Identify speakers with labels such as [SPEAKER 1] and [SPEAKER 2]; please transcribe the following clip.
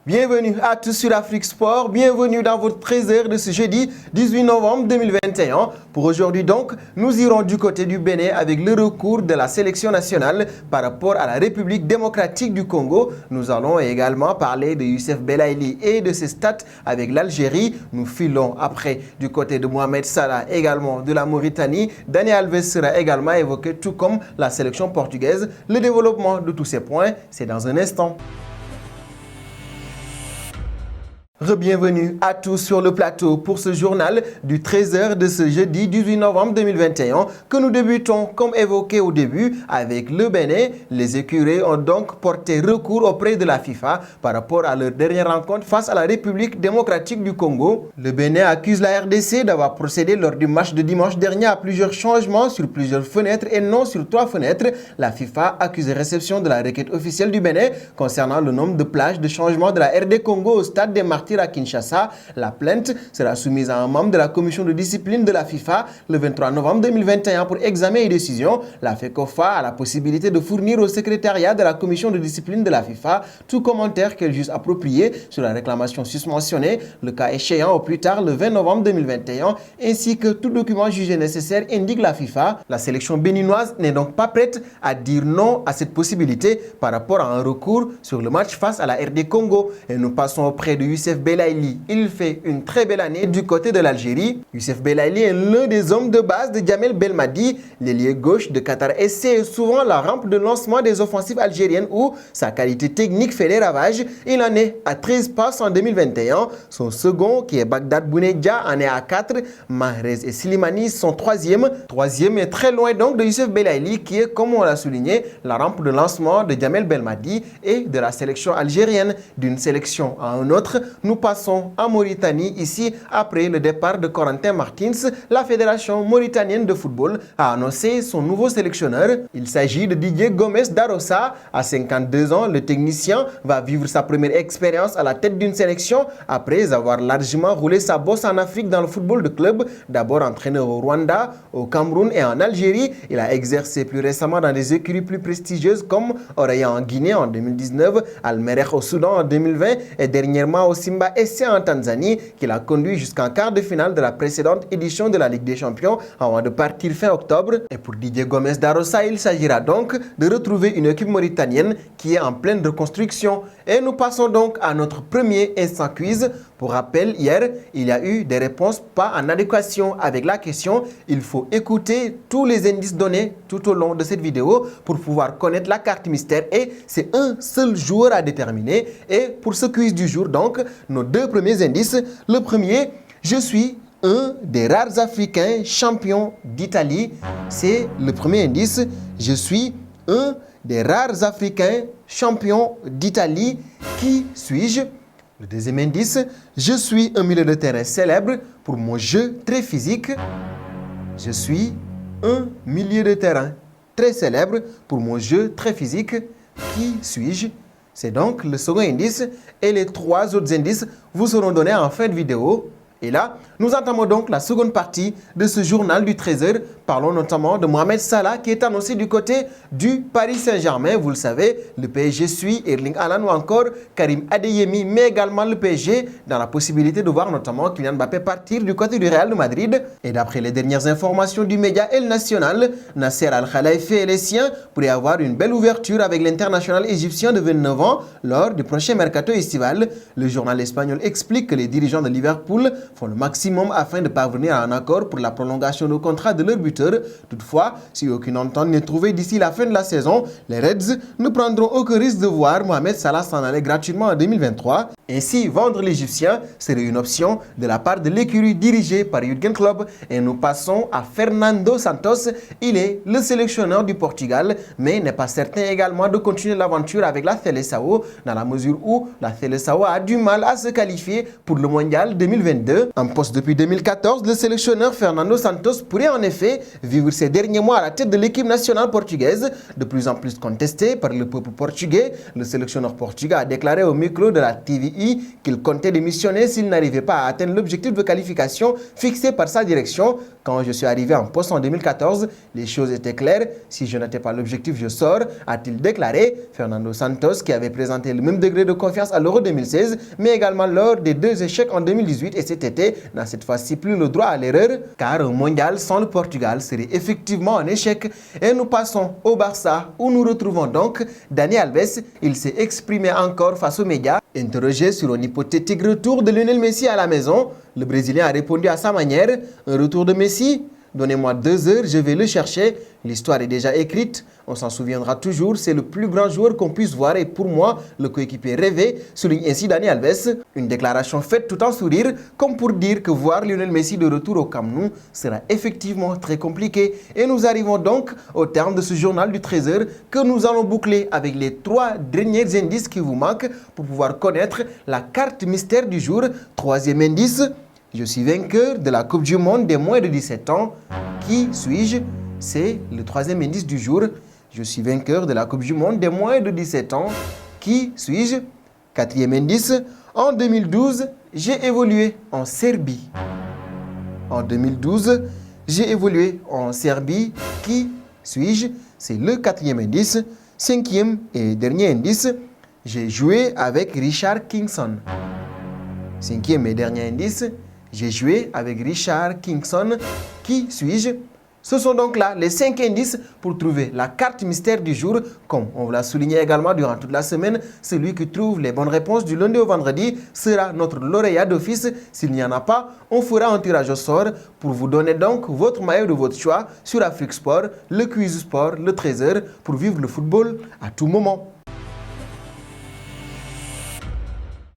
[SPEAKER 1] Bienvenue à tous sur Afrique Sport, bienvenue dans votre 13h de ce jeudi 18 novembre 2021. Pour aujourd'hui donc, nous irons du côté du Bénin avec le recours de la sélection nationale par rapport à la République démocratique du Congo. Nous allons également parler de Youssef Belaïli et de ses stats avec l'Algérie. Nous filons après du côté de Mohamed Salah, également de la Mauritanie. Daniel Alves sera également évoqué, tout comme la sélection portugaise. Le développement de tous ces points, c'est dans un instant. Bienvenue à tous sur le plateau pour ce journal du 13h de ce jeudi 18 novembre 2021 que nous débutons comme évoqué au début avec le Bénin. Les écuries ont donc porté recours auprès de la FIFA par rapport à leur dernière rencontre face à la République démocratique du Congo. Le Bénin accuse la RDC d'avoir procédé lors du match de dimanche dernier à plusieurs changements sur plusieurs fenêtres et non sur 3 fenêtres. La FIFA accuse la réception de la requête officielle du Bénin concernant le nombre de plages de changement de la RD Congo au stade des Martyrs à Kinshasa. La plainte sera soumise à un membre de la commission de discipline de la FIFA le 23 novembre 2021 pour examen et décision. La FECOFA a la possibilité de fournir au secrétariat de la commission de discipline de la FIFA tout commentaire qu'elle juge approprié sur la réclamation susmentionnée, le cas échéant au plus tard le 20 novembre 2021, ainsi que tout document jugé nécessaire, indique la FIFA. La sélection béninoise n'est donc pas prête à dire non à cette possibilité par rapport à un recours sur le match face à la RD Congo. Et nous passons auprès de Youssef Belaïli. Il fait une très belle année du côté de l'Algérie. Youssef Belaïli est l'un des hommes de base de Djamel Belmadi, l'ailier gauche de Qatar SC, est souvent la rampe de lancement des offensives algériennes où sa qualité technique fait les ravages. Il en est à 13 passes en 2021. Son second, qui est Bagdad Bounedja, en est à 4. Mahrez et Slimani sont troisième. Troisième est très loin donc de Youssef Belaïli, qui est, comme on l'a souligné, la rampe de lancement de Djamel Belmadi et de la sélection algérienne. D'une sélection à une autre, nous passons en Mauritanie. Ici, après le départ de Corentin Martins, la Fédération mauritanienne de football a annoncé son nouveau sélectionneur. Il s'agit de Didier Gomes Darossa. À 52 ans, le technicien va vivre sa première expérience à la tête d'une sélection après avoir largement roulé sa bosse en Afrique dans le football de club. D'abord entraîneur au Rwanda, au Cameroun et en Algérie. Il a exercé plus récemment dans des écuries plus prestigieuses comme Oraya en Guinée en 2019, Al Merreikh au Soudan en 2020 et dernièrement au Simba SC en Tanzanie, qu'il a conduit jusqu'en quart de finale de la précédente édition de la Ligue des Champions avant de partir fin octobre. Et pour Didier Gomes Darossa, il s'agira donc de retrouver une équipe mauritanienne qui est en pleine reconstruction. Et nous passons donc à notre premier instant quiz. Pour rappel, hier, il y a eu des réponses pas en adéquation avec la question. Il faut écouter tous les indices donnés tout au long de cette vidéo pour pouvoir connaître la carte mystère. Et c'est un seul joueur à déterminer. Et pour ce quiz du jour, donc, nos deux premiers indices. Le premier, je suis un des rares Africains champions d'Italie. C'est le premier indice. Je suis un des rares Africains champions d'Italie. Qui suis-je? Le deuxième indice, je suis un milieu de terrain célèbre pour mon jeu très physique. Je suis un milieu de terrain très célèbre pour mon jeu très physique. Qui suis-je? C'est donc le second indice et les trois autres indices vous seront donnés en fin de vidéo. Et là, nous entamons donc la seconde partie de ce journal du 13h. Parlons notamment de Mohamed Salah qui est annoncé du côté du Paris Saint-Germain. Vous le savez, le PSG suit Erling Haaland ou encore Karim Adeyemi, mais également le PSG dans la possibilité de voir notamment Kylian Mbappé partir du côté du Real de Madrid. Et d'après les dernières informations du média El Nacional, Nasser Al-Khelaifi et les siens pourraient avoir une belle ouverture avec l'international égyptien de 29 ans lors du prochain mercato estival. Le journal espagnol explique que les dirigeants de Liverpool font le maximum afin de parvenir à un accord pour la prolongation du contrat de leur buteur. Toutefois, si aucune entente n'est trouvée d'ici la fin de la saison, les Reds ne prendront aucun risque de voir Mohamed Salah s'en aller gratuitement en 2023. Ainsi, vendre l'Égyptien serait une option de la part de l'écurie dirigée par Jürgen Klopp. Et nous passons à Fernando Santos. Il est le sélectionneur du Portugal, mais n'est pas certain également de continuer l'aventure avec la Seleção, dans la mesure où la Seleção a du mal à se qualifier pour le mondial 2022. En poste depuis 2014, le sélectionneur Fernando Santos pourrait en effet vivre ces derniers mois à la tête de l'équipe nationale portugaise, de plus en plus contestée par le peuple portugais. Le sélectionneur portugais a déclaré au micro de la TVI qu'il comptait démissionner s'il n'arrivait pas à atteindre l'objectif de qualification fixé par sa direction. Quand je suis arrivé en poste en 2014, les choses étaient claires. Si je n'atteins pas l'objectif, je sors, a-t-il déclaré. Fernando Santos, qui avait présenté le même degré de confiance à l'Euro 2016, mais également lors des 2 échecs en 2018 et cet été, n'a cette fois-ci plus le droit à l'erreur, car un mondial sans le Portugal serait effectivement un échec. Et nous passons au Barça, où nous retrouvons donc Dani Alves. Il s'est exprimé encore face aux médias. Interrogé sur un hypothétique retour de Lionel Messi à la maison, le Brésilien a répondu à sa manière: un retour de Messi? Donnez-moi 2 heures, je vais le chercher. L'histoire est déjà écrite, on s'en souviendra toujours. C'est le plus grand joueur qu'on puisse voir et pour moi, le coéquipier rêvé, souligne ainsi Dani Alves. Une déclaration faite tout en sourire, comme pour dire que voir Lionel Messi de retour au Camp Nou sera effectivement très compliqué. Et nous arrivons donc au terme de ce journal du 13h que nous allons boucler avec les 3 derniers indices qui vous manquent pour pouvoir connaître la carte mystère du jour. 3e indice: je suis vainqueur de la Coupe du Monde des moins de 17 ans. Qui suis-je? C'est le 3e indice du jour. Je suis vainqueur de la Coupe du Monde des moins de 17 ans. Qui suis-je? 4e indice: en 2012, j'ai évolué en Serbie. En 2012, j'ai évolué en Serbie. Qui suis-je? C'est le 4e indice. 5e et dernier indice: j'ai joué avec Richard Kingson. 5e et dernier indice: j'ai joué avec Richard Kingson. Qui suis-je? Ce sont donc là les 5 indices pour trouver la carte mystère du jour. Comme on vous l'a souligné également durant toute la semaine, celui qui trouve les bonnes réponses du lundi au vendredi sera notre lauréat d'office. S'il n'y en a pas, on fera un tirage au sort pour vous donner donc votre maillot de votre choix sur Afrique Sport, le Quiz Sport, le 13h, pour vivre le football à tout moment.